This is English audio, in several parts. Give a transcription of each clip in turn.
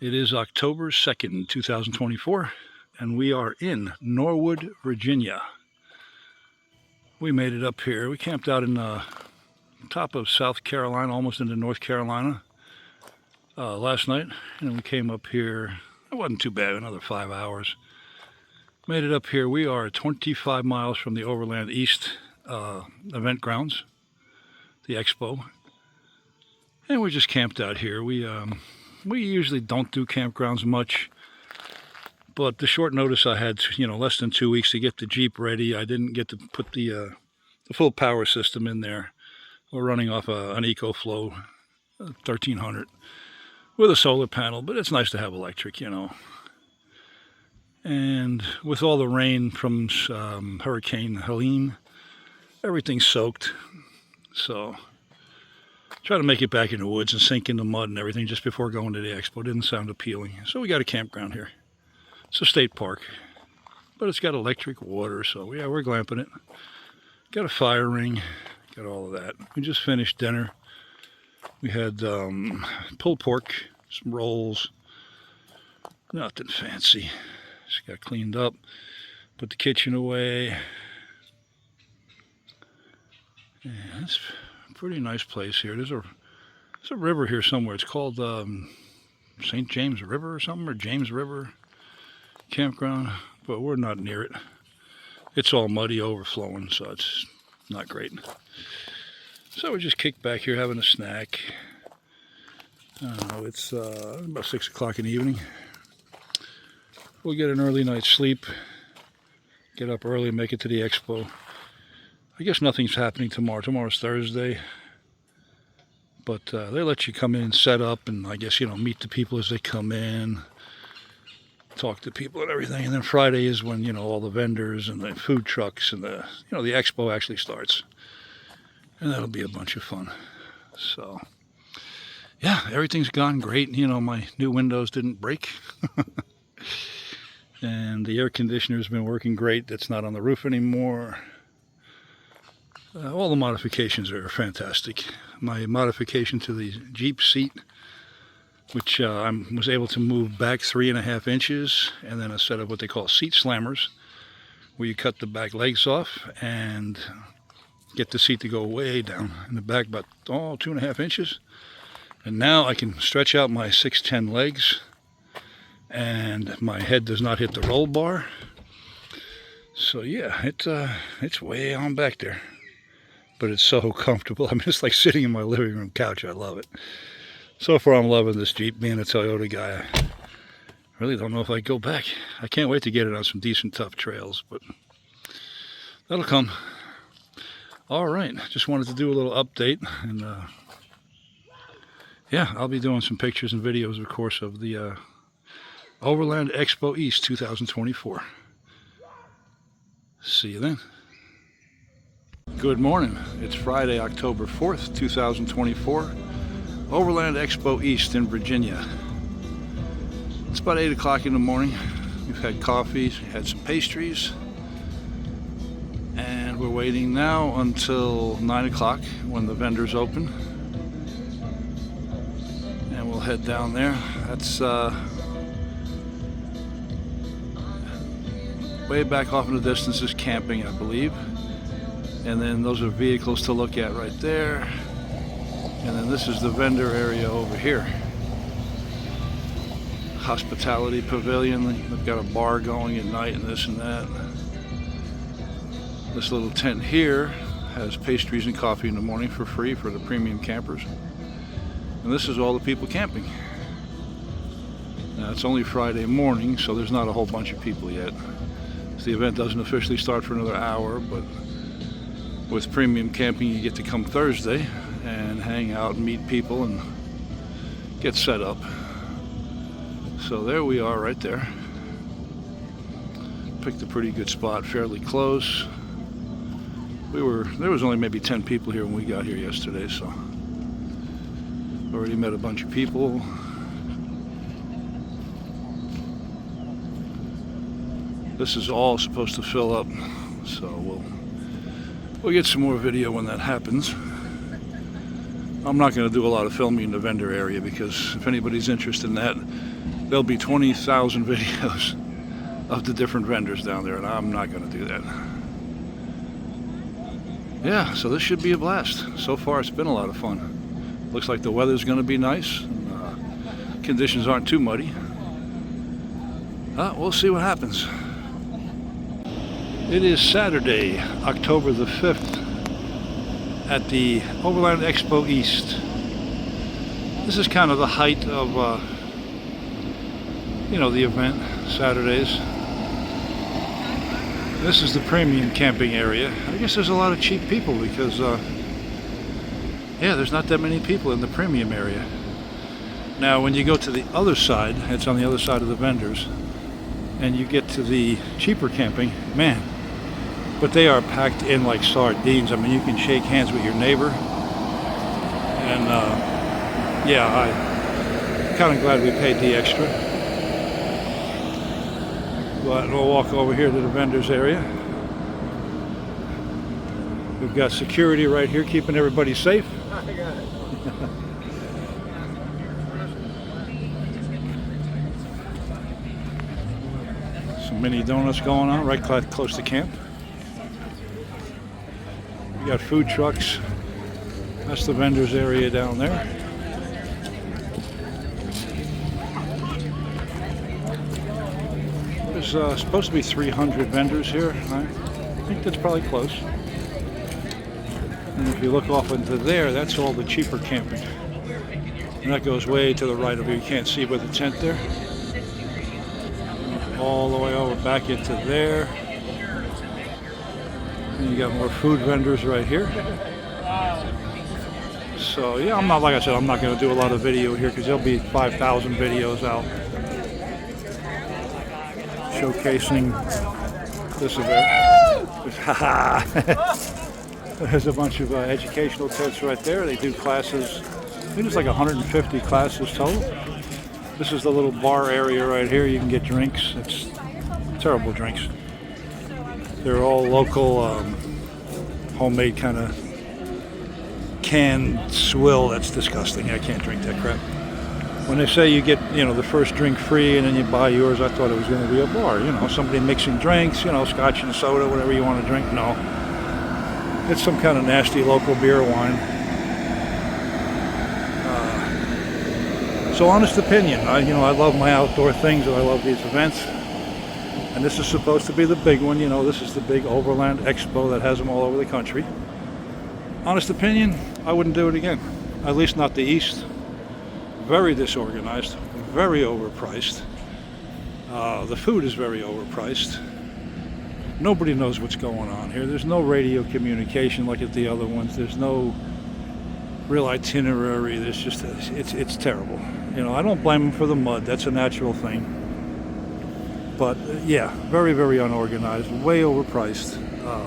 It is October 2nd, 2024, and we are in Norwood, Virginia. We made it up here. We camped out in the top of South Carolina, almost into North Carolina, last night, and we came up here. It wasn't too bad, another 5 hours. Made it up here. We are 25 miles from the Overland East event grounds, the expo, and we just camped out here. We usually don't do campgrounds much, but the short notice I had, less than 2 weeks to get the Jeep ready, I didn't get to put the full power system in there. We're running off an EcoFlow 1300 with a solar panel, but it's nice to have electric, And with all the rain from Hurricane Helene, everything's soaked, so try to make it back in the woods and sink in the mud and everything just before going to the expo. Didn't sound appealing. So we got a campground here. It's a state park, but it's got electric water, so yeah, we're glamping it. Got a fire ring, got all of that. We just finished dinner. We had pulled pork, some rolls, nothing fancy. Just got cleaned up, put the kitchen away. Yeah, it's pretty nice place here. There's a river here somewhere. It's called St. James River or something, or James River campground, but we're not near it. It's all muddy, overflowing, so it's not great. So we just kicked back here having a snack. It's about 6 o'clock in the evening. We'll get an early night's sleep, get up early, make it to the expo. I guess nothing's happening tomorrow. Tomorrow's Thursday. But they let you come in and set up and I guess, meet the people as they come in, talk to people and everything. And then Friday is when, all the vendors and the food trucks and the expo actually starts. And that'll be a bunch of fun. So, yeah, everything's gone great. My new windows didn't break. And the air conditioner's been working great. That's not on the roof anymore. All the modifications are fantastic. My modification to the Jeep seat, which I was able to move back 3.5 inches, and then a set of what they call seat slammers, where you cut the back legs off and get the seat to go way down in the back, about 2.5 inches. And now I can stretch out my 6'10" legs, and my head does not hit the roll bar. So yeah, it's way on back there. But it's so comfortable. I mean, it's like sitting in my living room couch. I love it. So far, I'm loving this Jeep. Being a Toyota guy, I really don't know if I go back. I can't wait to get it on some decent, tough trails, but that'll come. All right, just wanted to do a little update, and yeah, I'll be doing some pictures and videos, of course, of the Overland Expo East 2024. See you then. Good morning. It's Friday, October 4th, 2024. Overland Expo East in Virginia. It's about 8 o'clock in the morning. We've had coffee, had some pastries, and we're waiting now until 9 o'clock when the vendors open. And we'll head down there. That's way back off in the distance is camping, I believe. And then those are vehicles to look at right there. And then this is the vendor area over here. Hospitality pavilion. They've got a bar going at night and this and that. This little tent here has pastries and coffee in the morning for free for the premium campers. And this is all the people camping. Now it's only Friday morning, so there's not a whole bunch of people yet. So the event doesn't officially start for another hour, but with premium camping, you get to come Thursday and hang out and meet people and get set up. So there we are right there. Picked a pretty good spot, fairly close. There was only maybe 10 people here when we got here yesterday, so already met a bunch of people. This is all supposed to fill up, so we'll get some more video when that happens. I'm not going to do a lot of filming in the vendor area because if anybody's interested in that, there'll be 20,000 videos of the different vendors down there, and I'm not going to do that. Yeah, so this should be a blast. So far it's been a lot of fun. Looks like the weather's going to be nice. And, conditions aren't too muddy. We'll see what happens. It is Saturday, October the 5th at the Overland Expo East. This is kind of the height of, the event, Saturdays. This is the premium camping area. I guess there's a lot of cheap people because, there's not that many people in the premium area. Now, when you go to the other side, it's on the other side of the vendors, and you get to the cheaper camping, man, but they are packed in like sardines. I mean, you can shake hands with your neighbor. And I'm kind of glad we paid the extra. But we'll walk over here to the vendors area. We've got security right here keeping everybody safe. Some mini donuts going on right close to camp. We got food trucks. That's the vendors area down there. There's supposed to be 300 vendors here. I think that's probably close. And if you look off into there, that's all the cheaper camping. And that goes way to the right of you. You can't see with the tent there. All the way over back into there. And you got more food vendors right here. So yeah, I'm not going to do a lot of video here because there'll be 5,000 videos out showcasing this event. There's a bunch of educational tents right there. They do classes. I think it's like 150 classes total. This is the little bar area right here. You can get drinks. It's terrible drinks. They're all local, homemade kind of canned swill. That's disgusting. I can't drink that crap. When they say you get, the first drink free and then you buy yours, I thought it was going to be a bar. Somebody mixing drinks, scotch and soda, whatever you want to drink. No. It's some kind of nasty local beer or wine. So honest opinion, I love my outdoor things and I love these events. And this is supposed to be the big one. This is the big Overland Expo that has them all over the country. Honest opinion, I wouldn't do it again. At least not the East. Very disorganized, very overpriced. The food is very overpriced. Nobody knows what's going on here. There's no radio communication like at the other ones. There's no real itinerary. There's just, it's terrible. I don't blame them for the mud. That's a natural thing. But yeah, very, very unorganized, way overpriced.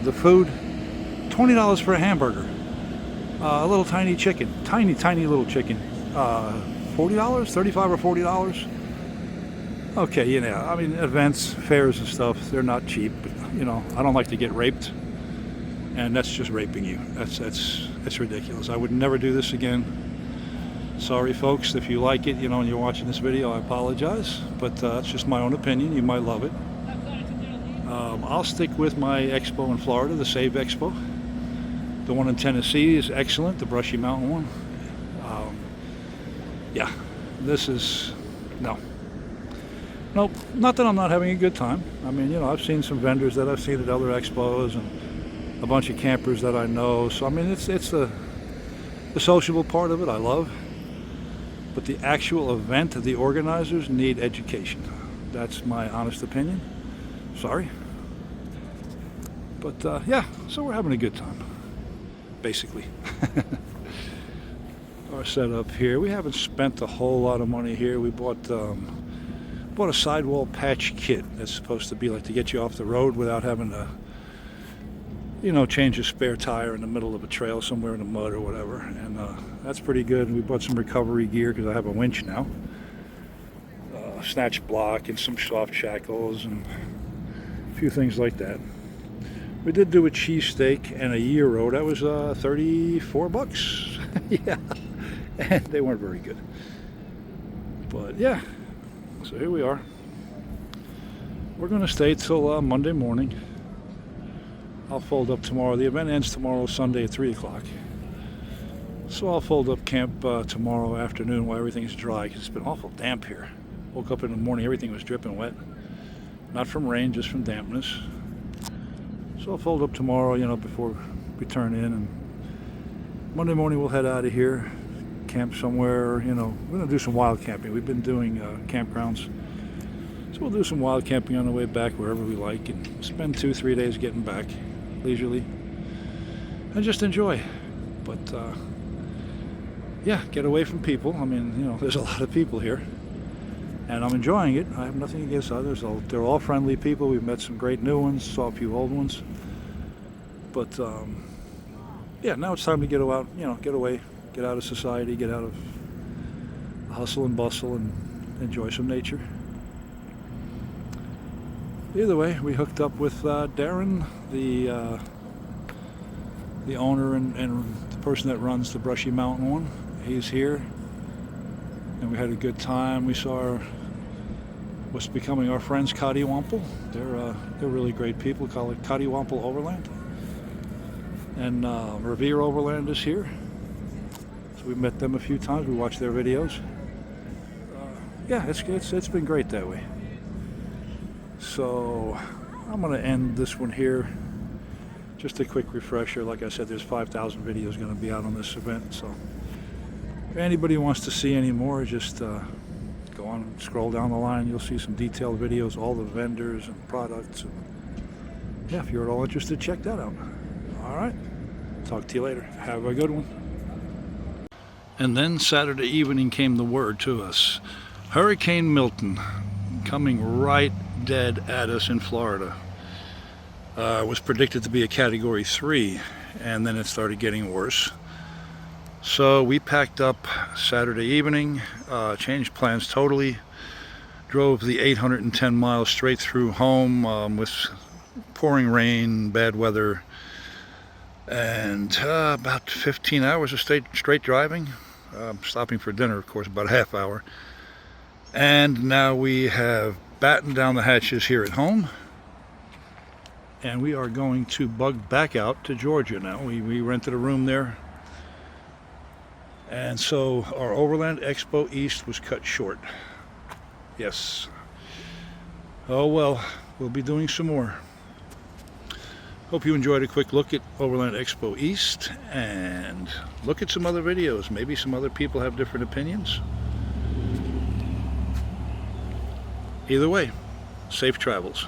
The food, $20 for a hamburger. A little tiny chicken, tiny little chicken. $40, $35 or $40. Okay, events, fairs and stuff, they're not cheap. But, I don't like to get raped, and that's just raping you. That's ridiculous. I would never do this again. Sorry, folks, if you like it, and you're watching this video, I apologize, but that's just my own opinion. You might love it. I'll stick with my expo in Florida, the Save Expo. The one in Tennessee is excellent, the Brushy Mountain one. Yeah, this is, no. Nope, not that I'm not having a good time. I mean, I've seen some vendors that I've seen at other expos and a bunch of campers that I know. So, I mean, it's the sociable part of it I love. But the actual event, the organizers need education. That's my honest opinion. Sorry. But, yeah, so we're having a good time, basically. Our setup here. We haven't spent a whole lot of money here. We bought a sidewall patch kit that's supposed to be like to get you off the road without having to, change a spare tire in the middle of a trail somewhere in the mud or whatever. And that's pretty good. We bought some recovery gear because I have a winch now. Snatch block and some soft shackles and a few things like that. We did do a cheesesteak and a gyro. That was $34. Yeah. and they weren't very good. But yeah, so here we are. We're going to stay till Monday morning. I'll fold up tomorrow. The event ends tomorrow, Sunday at 3 o'clock. So I'll fold up camp tomorrow afternoon while everything's dry, because it's been awful damp here. Woke up in the morning, everything was dripping wet. Not from rain, just from dampness. So I'll fold up tomorrow, you know, before we turn in. And Monday morning we'll head out of here, camp somewhere, you know. We're going to do some wild camping. We've been doing campgrounds. So we'll do some wild camping on the way back wherever we like, and spend 2-3 days getting back leisurely and just enjoy. But yeah, get away from people. I mean, you know, there's a lot of people here, and I'm enjoying it. I have nothing against others. They're all friendly people. We've met some great new ones, saw a few old ones. But yeah, now it's time to get out, you know, get away, get out of society, get out of the hustle and bustle, and enjoy some nature. Either way, we hooked up with Darren, the owner and the person that runs the Brushy Mountain one. He's here, and we had a good time. We saw what's becoming our friends Cottywomple. They're really great people. Call it Cottywomple Overland, and Revere Overland is here. So we met them a few times. We watched their videos. Yeah, it's been great that way. So I'm going to end this one here. Just a quick refresher. Like I said, there's 5,000 videos going to be out on this event. So if anybody wants to see any more, just go on and scroll down the line. You'll see some detailed videos, all the vendors and products. And yeah, if you're at all interested, check that out. All right. Talk to you later. Have a good one. And then Saturday evening came the word to us. Hurricane Milton coming right dead at us in Florida. Was predicted to be a Category 3, and then it started getting worse. So we packed up Saturday evening, changed plans totally, drove the 810 miles straight through home with pouring rain, bad weather, and about 15 hours of straight driving, stopping for dinner, of course, about a half hour. And now we have battened down the hatches here at home, and we are going to bug back out to Georgia now. We rented a room there, and so our Overland Expo East was cut short. Yes. Oh well, we'll be doing some more. Hope you enjoyed a quick look at Overland Expo East, and look at some other videos. Maybe some other people have different opinions. Either way, safe travels.